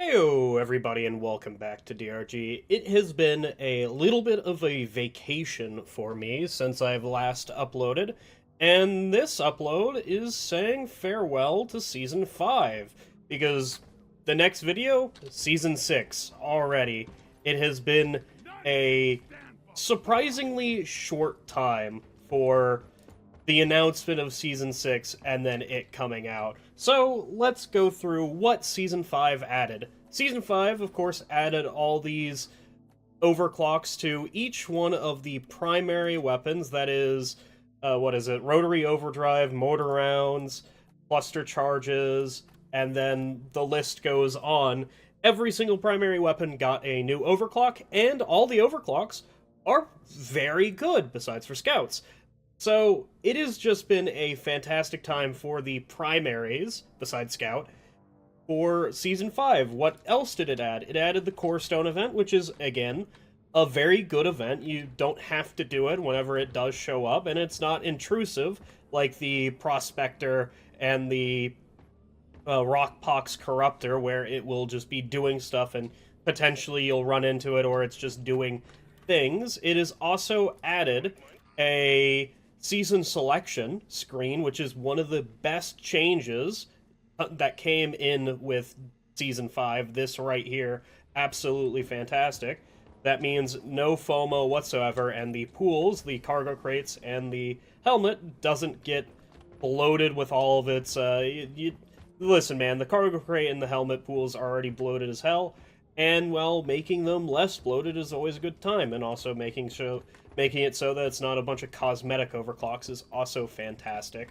Heyo, everybody, and welcome back to DRG. It has been a little bit of a vacation for me since I've last uploaded, and this upload is saying farewell to Season 5, because the next video, Season 6, already. It has been a surprisingly short time for the announcement of Season 6 and then it coming out. So let's go through what Season 5 added. Season 5, of course, added all these overclocks to each one of the primary weapons, that is, Rotary overdrive, mortar rounds, cluster charges, and then the list goes on. Every single primary weapon got a new overclock, and all the overclocks are very good, besides for scouts. So, it has just been a fantastic time for the primaries, besides Scout, for Season 5. What else did it add? It added the Core Stone event, which is, again, a very good event. You don't have to do it whenever it does show up, and it's not intrusive, like the Prospector and the Rockpox Corruptor, where it will just be doing stuff and potentially you'll run into it, or it's just doing things. It has also added a season selection screen, which is one of the best changes that came in with Season 5. This right here, absolutely fantastic. That means no FOMO whatsoever, and the pools, the cargo crates, and the helmet doesn't get bloated with all of its... listen, man, the cargo crate and the helmet pools are already bloated as hell, and, well, making them less bloated is always a good time, and also making it so that it's not a bunch of cosmetic overclocks is also fantastic.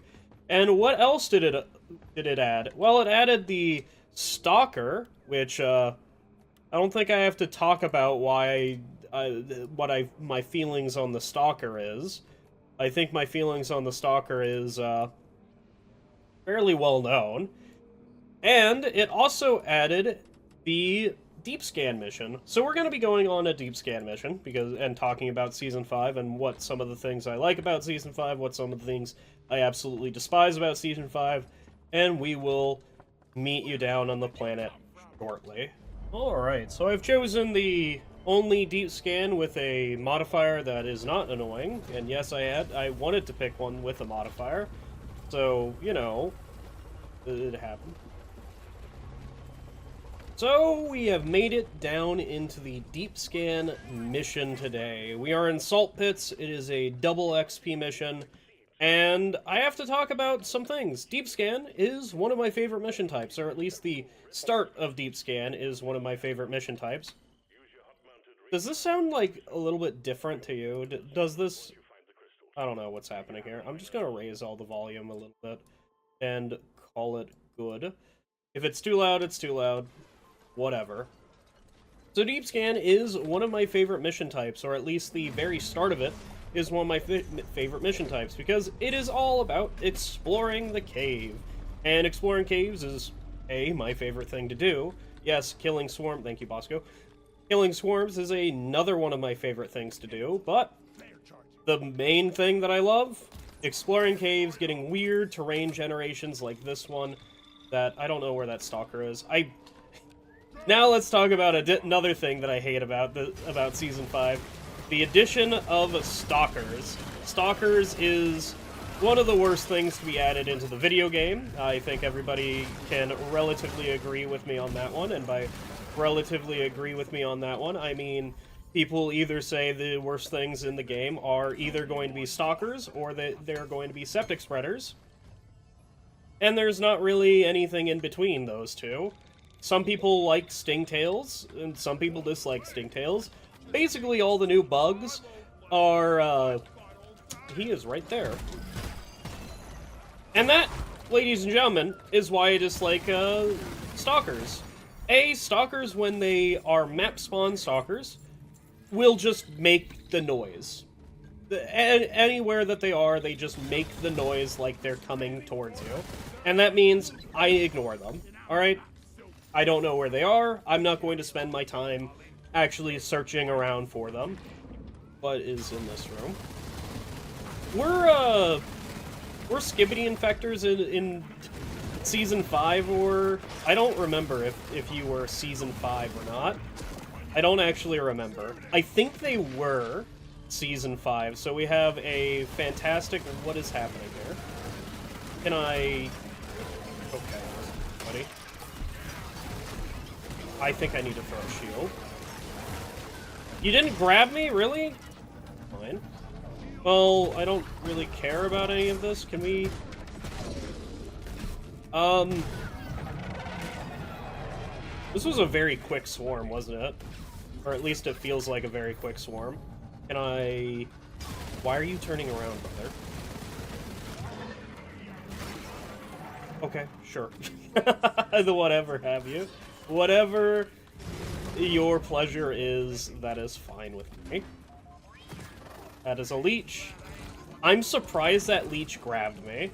And what else did it add? Well, it added the Stalker, which I don't think I have to talk about my feelings on the Stalker is. I think my feelings on the Stalker is fairly well known. And it also added the deep scan mission. So we're going to be going on a deep scan mission and talking about Season 5 and what some of the things I like about Season 5, what some of the things I absolutely despise about Season 5, and we will meet you down on the planet shortly. Alright, so I've chosen the only deep scan with a modifier that is not annoying, and yes, I wanted to pick one with a modifier, so, you know, it happened. So, we have made it down into the Deep Scan mission today. We are in Salt Pits, it is a double XP mission, and I have to talk about some things. Deep Scan is one of my favorite mission types, or at least the start of Deep Scan is one of my favorite mission types. Does this sound like a little bit different to you? Does this... I don't know what's happening here. I'm just gonna raise all the volume a little bit and call it good. If it's too loud, it's too loud. Whatever. So Deep Scan is one of my favorite mission types, or at least the very start of it is one of my favorite mission types, because it is all about exploring the cave. And exploring caves is, my favorite thing to do. Yes, killing swarm... Thank you, Bosco. Killing swarms is another one of my favorite things to do, but the main thing that I love, exploring caves, getting weird terrain generations like this one, that I don't know where that Stalker is. Now let's talk about another thing that I hate about Season 5. The addition of Stalkers. Stalkers is one of the worst things to be added into the video game. I think everybody can relatively agree with me on that one, and by relatively agree with me on that one, I mean people either say the worst things in the game are either going to be Stalkers or that they're going to be septic spreaders. And there's not really anything in between those two. Some people like Stingtails, and some people dislike Stingtails. Basically, all the new bugs are, he is right there. And that, ladies and gentlemen, is why I dislike, Stalkers. Stalkers, when they are map spawn Stalkers, will just make the noise. Anywhere that they are, they just make the noise like they're coming towards you. And that means I ignore them, alright? I don't know where they are. I'm not going to spend my time actually searching around for them. What is in this room? We're skibbity infectors in Season 5 or... I don't remember if you were Season 5 or not. I don't actually remember. I think they were Season 5, so we have a fantastic... What is happening here? Can I... Okay, buddy. I think I need to throw a shield. You didn't grab me? Really? Fine. Well, I don't really care about any of this. Can we... This was a very quick swarm, wasn't it? Or at least it feels like a very quick swarm. Can I... Why are you turning around, brother? Okay, sure. Whatever have you. Whatever your pleasure is, that is fine with me. That is a leech. I'm surprised that leech grabbed me.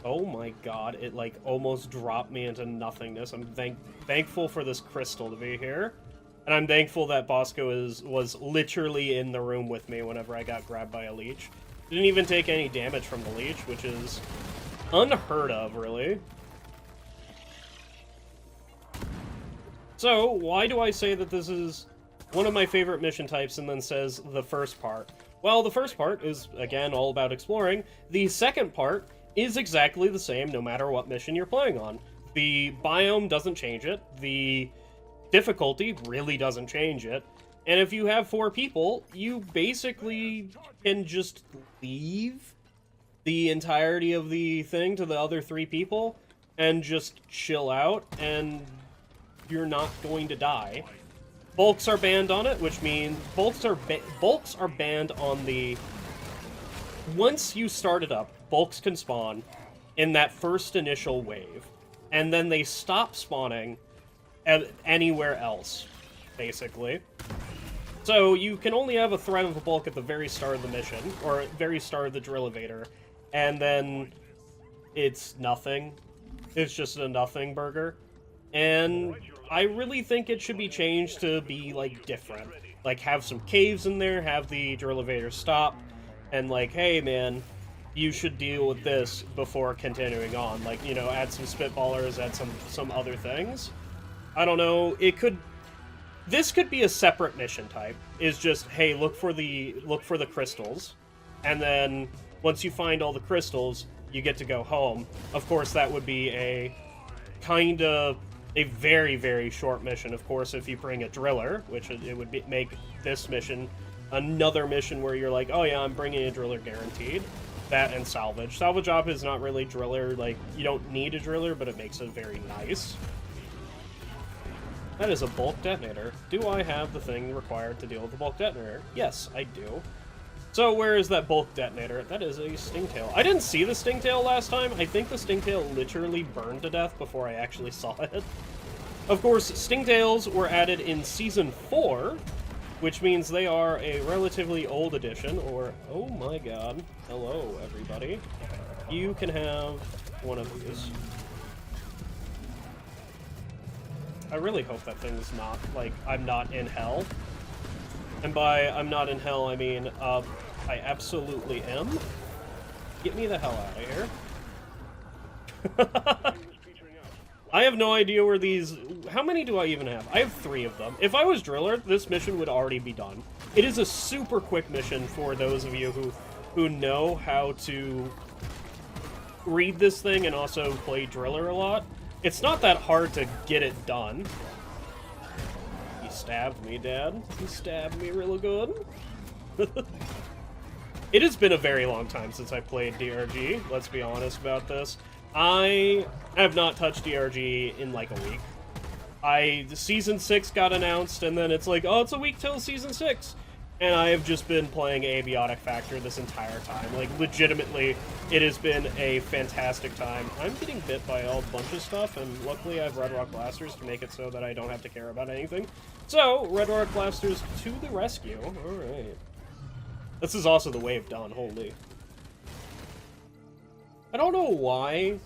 Oh my god, it like almost dropped me into nothingness. I'm thankful for this crystal to be here. And I'm thankful that Bosco was literally in the room with me whenever I got grabbed by a leech. Didn't even take any damage from the leech, which is unheard of, really. So, why do I say that this is one of my favorite mission types and then says the first part? Well, the first part is, again, all about exploring. The second part is exactly the same no matter what mission you're playing on. The biome doesn't change it. The difficulty really doesn't change it. And if you have 4 people, you basically can just leave the entirety of the thing to the other 3 people and just chill out, and you're not going to die. Bulks are banned on it, which means bulks are banned on the... Once you start it up, bulks can spawn in that first initial wave, and then they stop spawning anywhere else, basically. So you can only have a threat of a bulk at the very start of the mission, or very start of the drill elevator, and then it's nothing. It's just a nothing burger. And I really think it should be changed to be, like, different. Like, have some caves in there, have the drill elevator stop, and like, hey, man, you should deal with this before continuing on. Like, you know, add some spitballers, add some other things. I don't know, it could... This could be a separate mission type, is just, hey, look for the crystals, and then once you find all the crystals, you get to go home. Of course, that would be a a very, very short mission, of course, if you bring a driller, which it would make this mission another mission where you're like, oh yeah, I'm bringing a driller guaranteed. That and salvage. Salvage op is not really driller, like, you don't need a driller, but it makes it very nice. That is a bulk detonator. Do I have the thing required to deal with the bulk detonator? Yes, I do. So where is that bulk detonator? That is a stingtail. I didn't see the stingtail last time. I think the stingtail literally burned to death before I actually saw it. Of course, stingtails were added in Season 4, which means they are a relatively old edition, or... Oh my god. Hello, everybody. You can have one of these. I really hope that thing is not, like, I'm not in hell. And by I'm not in hell, I mean, I absolutely am. Get me the hell out of here. I have no idea where these... How many do I even have? I have 3 of them. If I was Driller, this mission would already be done. It is a super quick mission for those of you who know how to read this thing and also play Driller a lot. It's not that hard to get it done. He stabbed me, Dad. He stabbed me real good. It has been a very long time since I played DRG. Let's be honest about this. I have not touched DRG in like a week. Season 6 got announced, and then it's like, oh, it's a week till Season 6. And I have just been playing Abiotic Factor this entire time. Like, legitimately, it has been a fantastic time. I'm getting bit by a bunch of stuff, and luckily I have Red Rock Blasters to make it so that I don't have to care about anything. So, Red Rock Blasters to the rescue. Alright. This is also the wave done, holy. I don't know why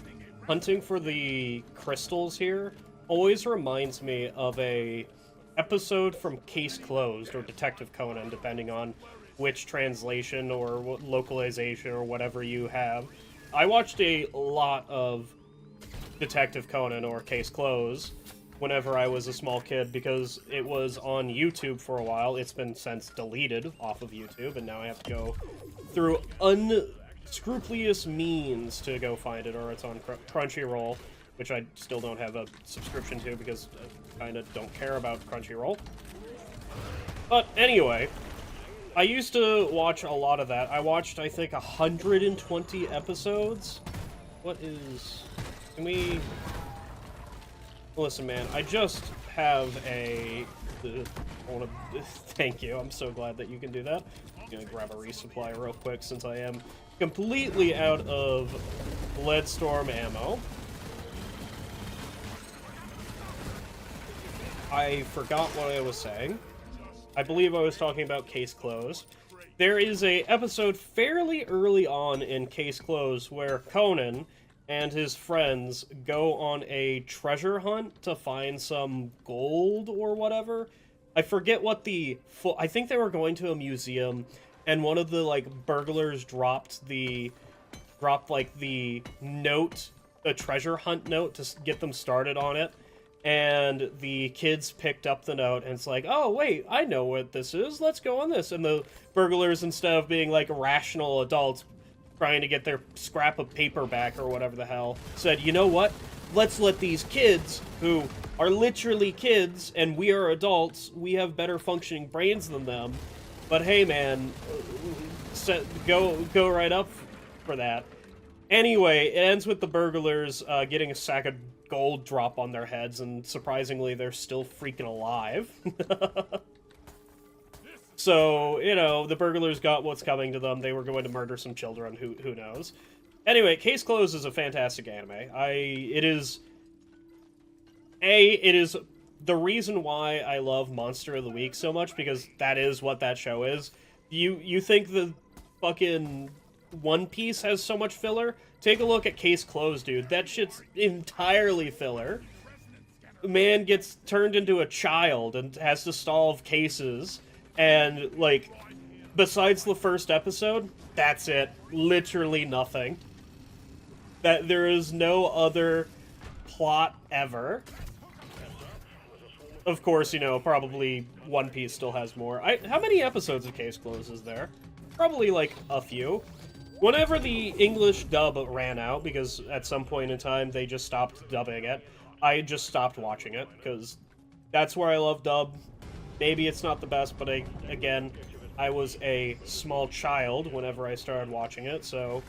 hunting for the crystals here always reminds me of a episode from Case Closed or Detective Conan, depending on which translation or localization or whatever you have. I watched a lot of Detective Conan or Case Close whenever I was a small kid, because it was on YouTube for a while. It's been since deleted off of YouTube, and now I have to go through unscrupulous means to go find it, or it's on Crunchyroll, which I still don't have a subscription to because I kind of don't care about Crunchyroll. But anyway, I used to watch a lot of that. I watched, I think, 120 episodes. What is... Can we... Listen, man, I just have a... Thank you, I'm so glad that you can do that. I'm gonna grab a resupply real quick since I am completely out of Leadstorm ammo. I forgot what I was saying. I believe I was talking about Case Closed. There is a episode fairly early on in Case Closed where Conan and his friends go on a treasure hunt to find some gold or whatever. I forget what the I think they were going to a museum, and one of the like burglars dropped like the note, a treasure hunt note to get them started on it. And the kids picked up the note, and it's like, oh, wait, I know what this is. Let's go on this. And the burglars, instead of being, like, rational adults trying to get their scrap of paper back or whatever the hell, said, you know what? Let's let these kids, who are literally kids, and we are adults, we have better functioning brains than them. But hey, man, go right up for that. Anyway, it ends with the burglars getting a sack of gold drop on their heads, and surprisingly, they're still freaking alive. So, you know, the burglars got what's coming to them. They were going to murder some children, who knows. Anyway, Case Closed is a fantastic anime. It is the reason why I love Monster of the Week so much, because that is what that show is. You think the fucking One Piece has so much filler? Take a look at Case Closed, dude. That shit's entirely filler. Man gets turned into a child and has to solve cases, and, like, besides the first episode, that's it. Literally nothing. That there is no other plot ever. Of course, you know, probably One Piece still has more. How many episodes of Case Closed is there? Probably, like, a few. Whenever the English dub ran out, because at some point in time they just stopped dubbing it, I just stopped watching it, because that's where I love dub. Maybe it's not the best, but again, I was a small child whenever I started watching it, so...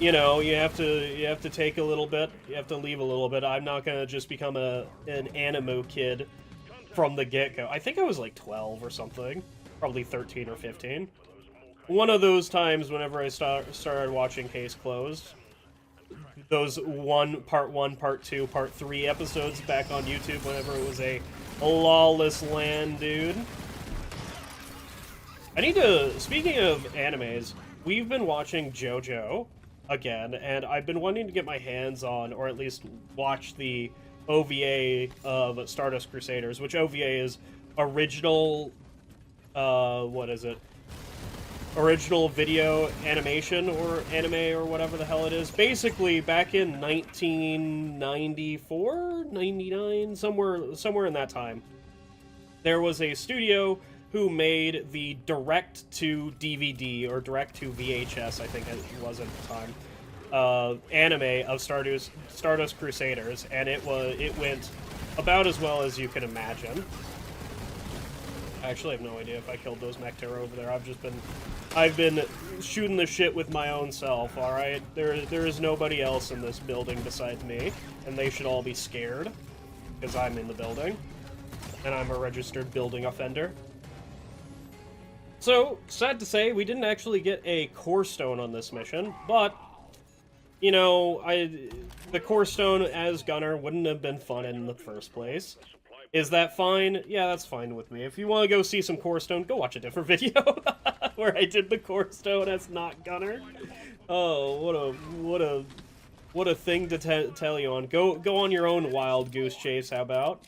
You know, you have to take a little bit, you have to leave a little bit. I'm not gonna just become an anime kid from the get-go. I think I was like 12 or something, probably 13 or 15. One of those times whenever I started watching Case Closed, those part 1, part 2, part 3 episodes back on YouTube whenever it was a lawless land, dude. Speaking of animes, we've been watching JoJo again, and I've been wanting to get my hands on, or at least watch the OVA of Stardust Crusaders, which OVA is original, what is it? Original video animation, or anime, or whatever the hell it is. Basically, back in 1994, 99, somewhere in that time, there was a studio who made the direct-to-DVD, or direct-to-VHS, I think it was at the time, anime of Stardust Crusaders, and it went about as well as you can imagine. I actually have no idea if I killed those Mechterra over there. I've been shooting the shit with my own self, alright? There is nobody else in this building besides me, and they should all be scared, because I'm in the building, and I'm a registered building offender. So, sad to say, we didn't actually get a core stone on this mission, but, you know, the core stone as Gunner wouldn't have been fun in the first place. Is that fine? Yeah, that's fine with me. If you want to go see some core stone, go watch a different video where I did the core stone as not Gunner. Oh, what a thing to tell you on. Go on your own wild goose chase, how about?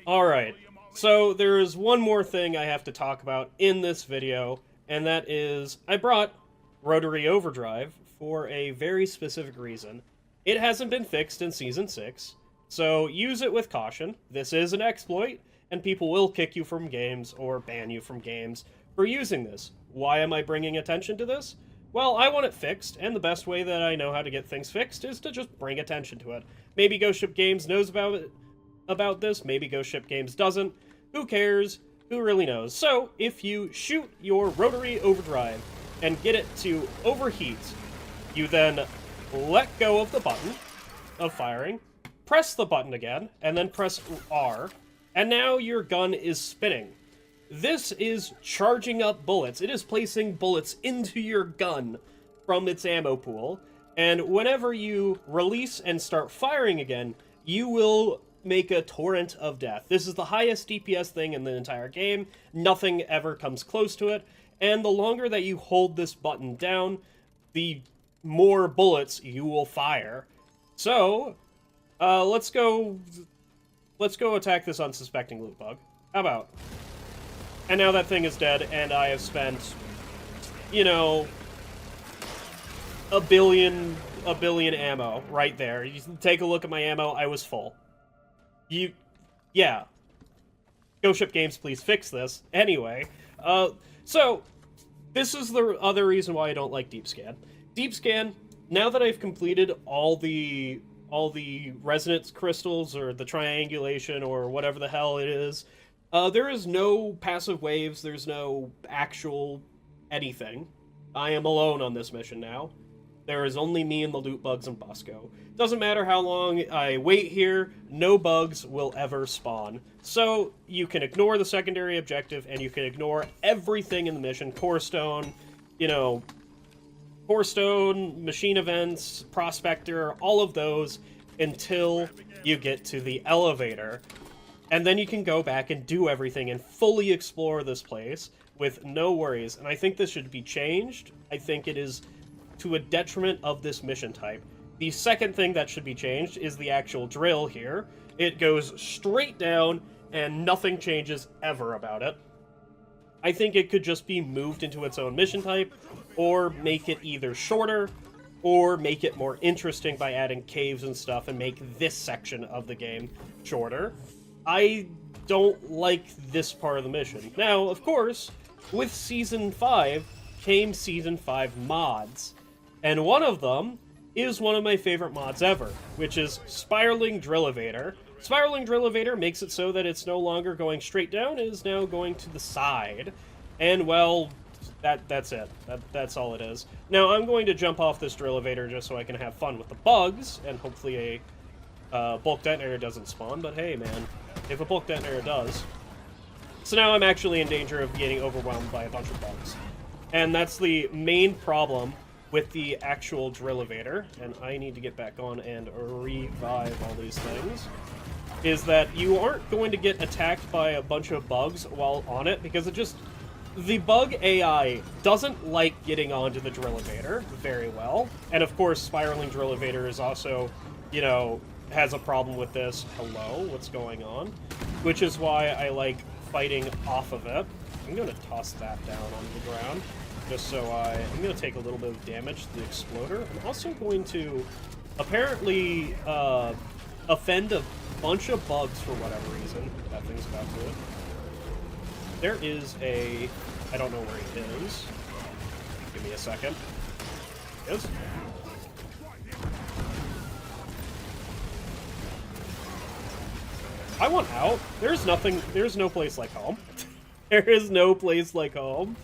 Alright, so there is one more thing I have to talk about in this video, and that is I brought Rotary Overdrive for a very specific reason. It hasn't been fixed in Season 6, so use it with caution. This is an exploit, and people will kick you from games or ban you from games for using this. Why am I bringing attention to this? Well, I want it fixed, and the best way that I know how to get things fixed is to just bring attention to it. Maybe Ghost Ship Games knows about this, maybe Ghost Ship Games doesn't. Who cares? Who really knows? So, if you shoot your rotary overdrive and get it to overheat, you then let go of the button of firing, press the button again, and then press R, and now your gun is spinning. This is charging up bullets. It is placing bullets into your gun from its ammo pool, and whenever you release and start firing again, you will make a torrent of death. This is the highest DPS thing in the entire game. Nothing ever comes close to it, and the longer that you hold this button down, the more bullets you will fire. So, let's go attack this unsuspecting loot bug. How about? And now that thing is dead, and I have spent, you know, a billion ammo right there. You take a look at my ammo, I was full. Yeah. Ghost Ship Games, please fix this. Anyway, so, this is the other reason why I don't like Deep Scan. Deep Scan, now that I've completed all the resonance crystals, or the triangulation, or whatever the hell it is, there is no passive waves, there's no actual anything. I am alone on this mission now. There is only me and the loot bugs and Bosco. Doesn't matter how long I wait here, no bugs will ever spawn. So, you can ignore the secondary objective, and you can ignore everything in the mission. Core Stone, you know, Core Stone, machine events, Prospector, all of those, until you get to the elevator. And then you can go back and do everything and fully explore this place with no worries. And I think this should be changed. I think it is to a detriment of this mission type. The second thing that should be changed is the actual drill here. It goes straight down and nothing changes ever about it. I think it could just be moved into its own mission type, or make it either shorter, or make it more interesting by adding caves and stuff and make this section of the game shorter. I don't like this part of the mission. Now, of course, with Season 5 came Season 5 mods, and one of them is one of my favorite mods ever, which is Spiraling Drill-Evator. Spiraling Drill-Evator makes it so that it's no longer going straight down, it is now going to the side. And, well, that's it. That's all it is. Now, I'm going to jump off this Drill-Evator just so I can have fun with the bugs, and hopefully a bulk detonator doesn't spawn, but hey, man, if a bulk detonator does. So now I'm actually in danger of getting overwhelmed by a bunch of bugs. And that's the main problem with the actual Drill-Evator, and I need to get back on and revive all these things, is that you aren't going to get attacked by a bunch of bugs while on it, because it just... The bug AI doesn't like getting onto the Drill-Evator very well, and of course Spiraling Drill-Evator is also, you know, has a problem with this. Hello, what's going on? Which is why I like fighting off of it. I'm going to toss that down onto the ground, just so I'm going to take a little bit of damage to the exploder. I'm also going to apparently offend a bunch of bugs for whatever reason. That thing's about to. There is a... I don't know where he is. Give me a second. He is. I want out. There's no place like home. There is no place like home.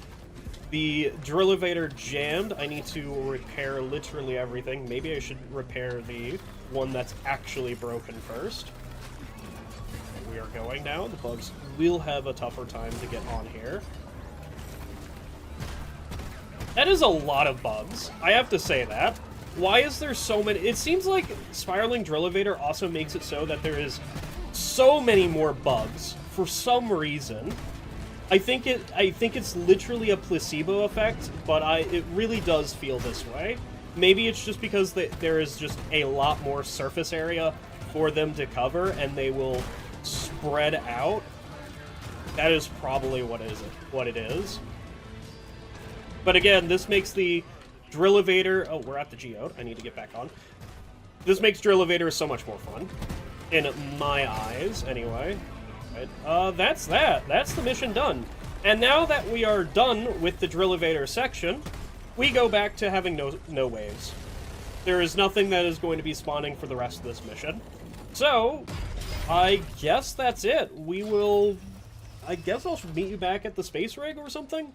The Drill-Evator jammed. I need to repair literally everything. Maybe I should repair the one that's actually broken first. We are going now. The bugs will have a tougher time to get on here. That is a lot of bugs. I have to say that. Why is there so many? It seems like Spiraling Drill-Evator also makes it so that there is so many more bugs for some reason. I think it's literally a placebo effect, but it really does feel this way. Maybe it's just because there is just a lot more surface area for them to cover, and they will spread out. That is probably what it is. But again, this makes the Drill Evader... Oh, we're at the Geode. I need to get back on. This makes Drill Evader so much more fun. In my eyes, anyway. Right. That's that. That's the mission done. And now that we are done with the Drill Evader section, we go back to having no waves. There is nothing that is going to be spawning for the rest of this mission. So, I guess that's it. We will... I guess I'll meet you back at the space rig or something?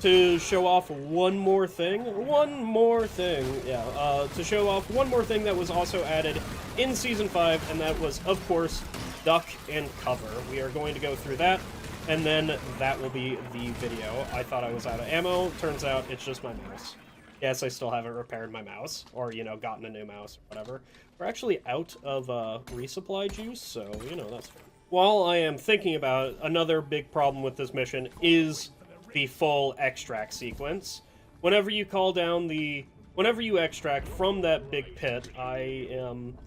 To show off one more thing. Yeah, to show off one more thing that was also added in Season 5, and that was, of course, duck and cover. We are going to go through that, and then that will be the video. I thought I was out of ammo. Turns out it's just my mouse. Yes, I still haven't repaired my mouse, or, you know, gotten a new mouse, or whatever. We're actually out of resupply juice, so, you know, that's fine. While I am thinking about it, another big problem with this mission is the full extract sequence. Whenever you call down the... Whenever you extract from that big pit, I am...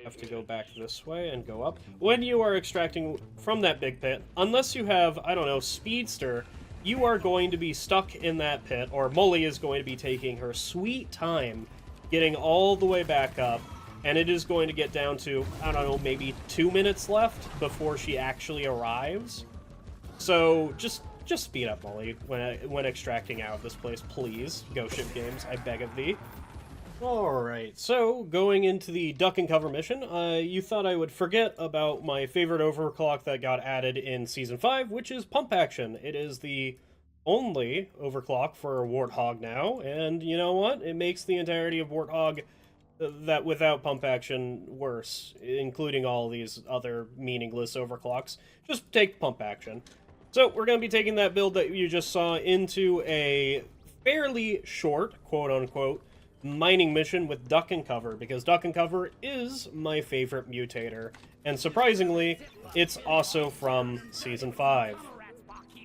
have to go back this way and go up. When you are extracting from that big pit, unless you have, I don't know, Speedster, you are going to be stuck in that pit, or Molly is going to be taking her sweet time getting all the way back up, and it is going to get down to, I don't know, maybe 2 minutes left before she actually arrives. So just speed up, Molly, when extracting out of this place, please. Ghost Ship Games, I beg of thee. Alright, so going into the duck and cover mission, you thought I would forget about my favorite overclock that got added in Season 5, which is pump action. It is the only overclock for Warthog now, and you know what? It makes the entirety of Warthog that without pump action worse, including all these other meaningless overclocks. Just take pump action. So we're going to be taking that build that you just saw into a fairly short, quote-unquote, mining mission with duck and cover, because duck and cover is my favorite mutator, and surprisingly, it's also from Season 5.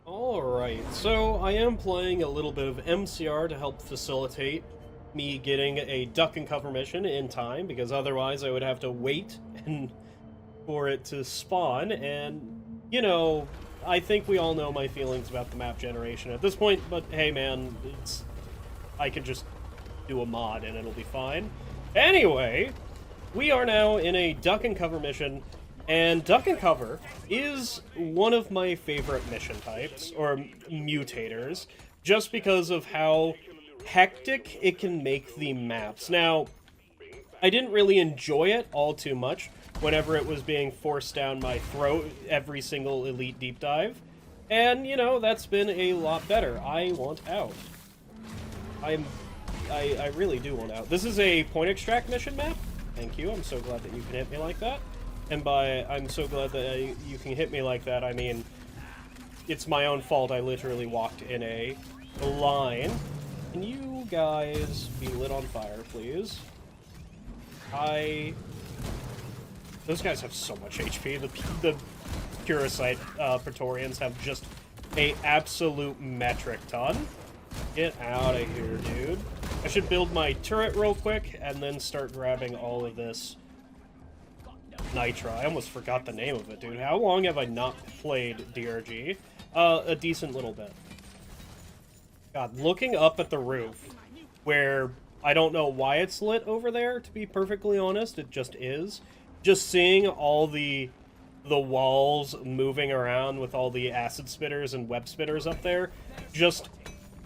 Alright, so I am playing a little bit of MCR to help facilitate me getting a duck and cover mission in time, because otherwise I would have to wait for it to spawn, and, you know, I think we all know my feelings about the map generation at this point, but hey man, I can just do a mod and it'll be fine. Anyway, we are now in a duck and cover mission, and duck and cover is one of my favorite mission types, or mutators, just because of how hectic it can make the maps. Now, I didn't really enjoy it all too much whenever it was being forced down my throat every single Elite Deep Dive, and, you know, that's been a lot better. I want out. I really do want out. This is a point extract mission map. Thank you. I'm so glad that you can hit me like that. And by I'm so glad that you can hit me like that, I mean, it's my own fault. I literally walked in a line. Can you guys be lit on fire, please? Those guys have so much HP. The Puricite Praetorians have just a absolute metric ton. Get out of here, dude. I should build my turret real quick and then start grabbing all of this Nitra. I almost forgot the name of it, dude. How long have I not played DRG? A decent little bit. God, looking up at the roof, where I don't know why it's lit over there, to be perfectly honest, it just is. Just seeing all the walls moving around with all the acid spitters and web spitters up there, just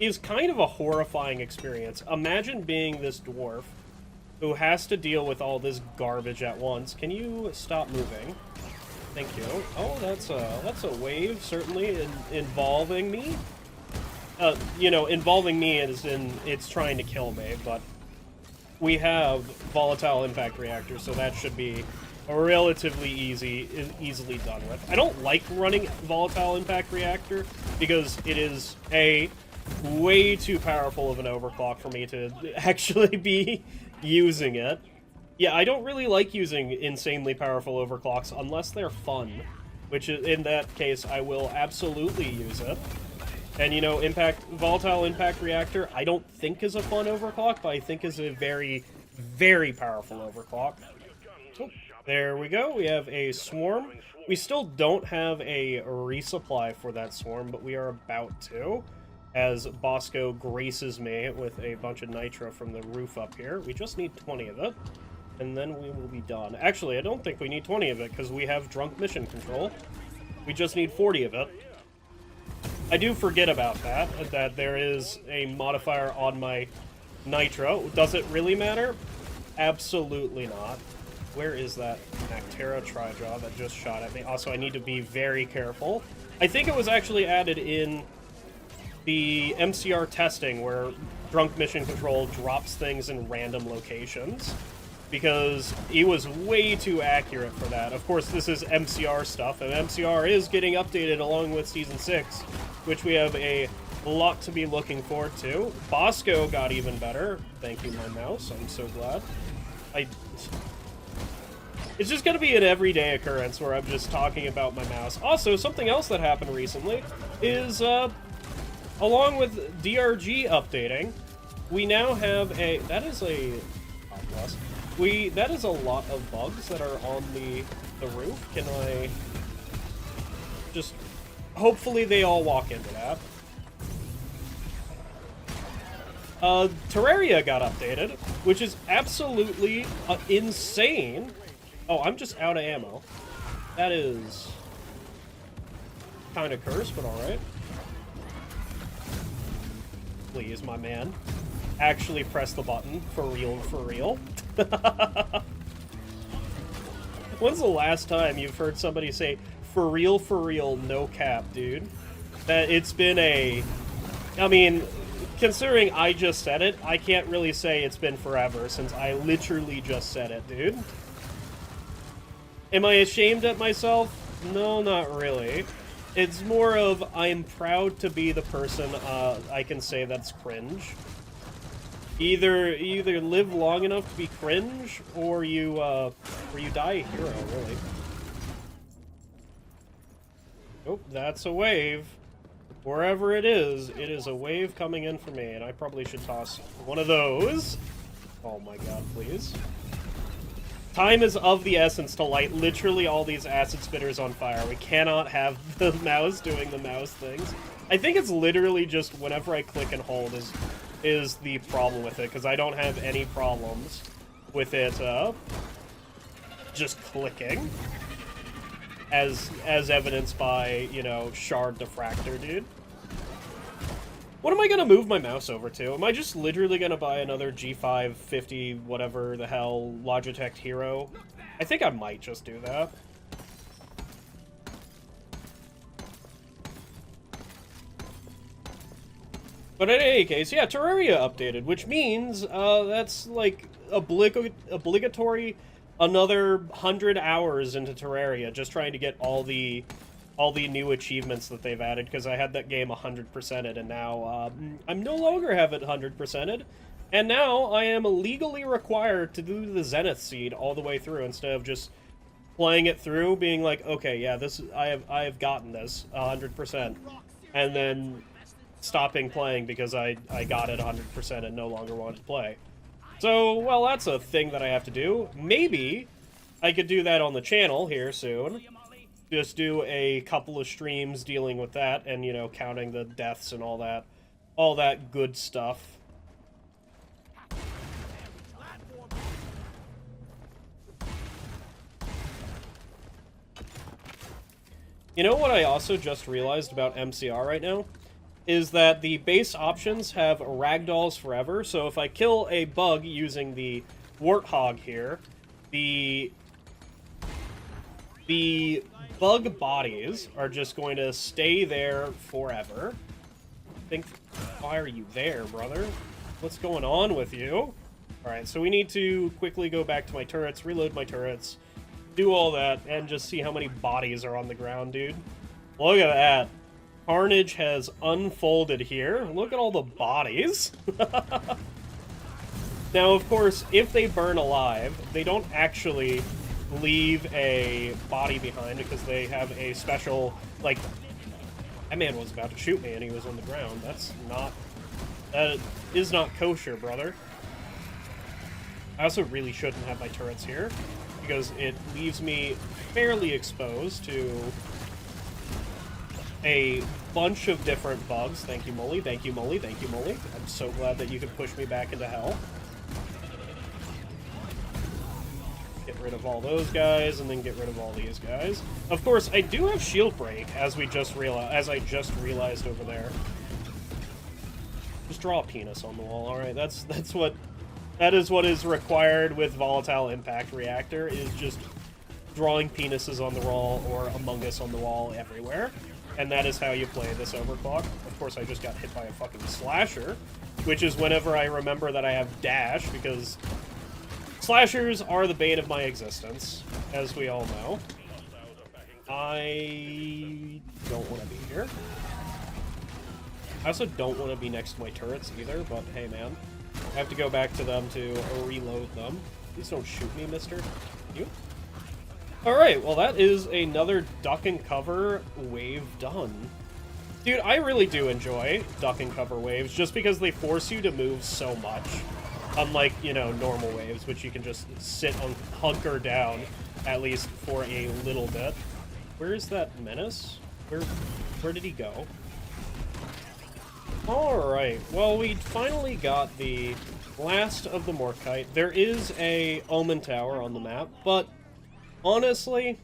is kind of a horrifying experience. Imagine being this dwarf who has to deal with all this garbage at once. Can you stop moving? Thank you. Oh, that's a wave, certainly, involving me. You know, involving me is in it's trying to kill me, but we have volatile impact reactors, so that should be relatively easily done with. I don't like running volatile impact reactor because it is way too powerful of an overclock for me to actually be using it. Yeah, I don't really like using insanely powerful overclocks unless they're fun, which in that case I will absolutely use it. And, you know, volatile impact reactor I don't think is a fun overclock, but I think is a very, very powerful overclock. Oh, There we go. We have a swarm. We still don't have a resupply for that swarm, but we are about to, as Bosco graces me with a bunch of nitro from the roof up here. We just need 20 of it, and then we will be done. Actually, I don't think we need 20 of it, because we have drunk mission control. We just need 40 of it. I do forget about that there is a modifier on my nitro. Does it really matter? Absolutely not. Where is that Nactera Trijaw that just shot at me? Also, I need to be very careful. I think it was actually added in the MCR testing where Drunk Mission Control drops things in random locations, because he was way too accurate for that. Of course, this is MCR stuff, and MCR is getting updated along with Season 6, which we have a lot to be looking forward to. Bosco got even better. Thank you, my mouse. I'm so glad. It's just going to be an everyday occurrence where I'm just talking about my mouse. Also, something else that happened recently is, along with DRG updating, we now have a... That is a... God bless. That is a lot of bugs that are on the roof. Can I... Just... Hopefully they all walk into that. Terraria got updated, which is absolutely insane. Oh, I'm just out of ammo. That is kind of cursed, but alright. Please, my man. Actually press the button. For real, for real. When's the last time you've heard somebody say, for real, no cap, dude? That it's been a... I mean, considering I just said it, I can't really say it's been forever, since I literally just said it, dude. Am I ashamed at myself? No, not really. It's more of, I'm proud to be the person I can say that's cringe. Either live long enough to be cringe, or you die a hero, really. Oh, that's a wave. Wherever it is a wave coming in for me, and I probably should toss one of those. Oh my god, please. Time is of the essence to light literally all these acid spitters on fire. We cannot have the mouse doing the mouse things. I think it's literally just whenever I click and hold is the problem with it, because I don't have any problems with it just clicking. As evidenced by, you know, Shard Diffractor, dude. What am I gonna move my mouse over to? Am I just literally gonna buy another G550, whatever the hell, Logitech Hero? I think I might just do that. But in any case, yeah, Terraria updated, which means that's like obligatory another 100 hours into Terraria just trying to get all the new achievements that they've added, because I had that game 100%ed, and now I'm no longer have it 100%ed, and now I am legally required to do the Zenith Seed all the way through instead of just playing it through, being like, okay, yeah, this I have gotten this 100%, and then stopping playing because I got it 100% and no longer wanted to play. So, well, that's a thing that I have to do. Maybe I could do that on the channel here soon. Just do a couple of streams dealing with that and, you know, counting the deaths and all that good stuff. You know what I also just realized about MCR right now? Is that the base options have ragdolls forever, so if I kill a bug using the warthog here, the bug bodies are just going to stay there forever. Why are you there, brother? What's going on with you? Alright, so we need to quickly go back to my turrets, reload my turrets, do all that, and just see how many bodies are on the ground, dude. Look at that. Carnage has unfolded here. Look at all the bodies. Now, of course, if they burn alive, they don't actually leave a body behind because they have a special, like, that man was about to shoot me and he was on the ground. That is not kosher, brother. I also really shouldn't have my turrets here. because it leaves me fairly exposed to a bunch of different bugs. Thank you, Molly. Thank you, Molly. Thank you, Molly. I'm so glad that you could push me back into hell. Get rid of all those guys, and then get rid of all these guys. Of course, I do have shield break, as I just realized over there. Just draw a penis on the wall. All right, that is what is required with volatile impact reactor, is just drawing penises on the wall or Among Us on the wall everywhere. And that is how you play this overclock. Of course, I just got hit by a fucking slasher, which is whenever I remember that I have dash, because slashers are the bane of my existence, as we all know. I don't want to be here. I also don't want to be next to my turrets either, but hey man. I have to go back to them to reload them. Please don't shoot me, mister. You? Alright, well that is another duck and cover wave done. Dude, I really do enjoy duck and cover waves, just because they force you to move so much. Unlike, you know, normal waves, which you can just sit and hunker down, at least for a little bit. Where is that menace? Where did he go? Alright, well we finally got the last of the Morkite. There is a Omen Tower on the map, but honestly,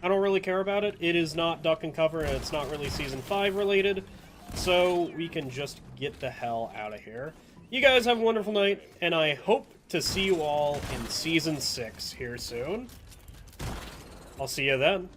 I don't really care about it. It is not duck and cover, and it's not really Season 5 related, so we can just get the hell out of here. You guys have a wonderful night, and I hope to see you all in Season 6 here soon. I'll see you then.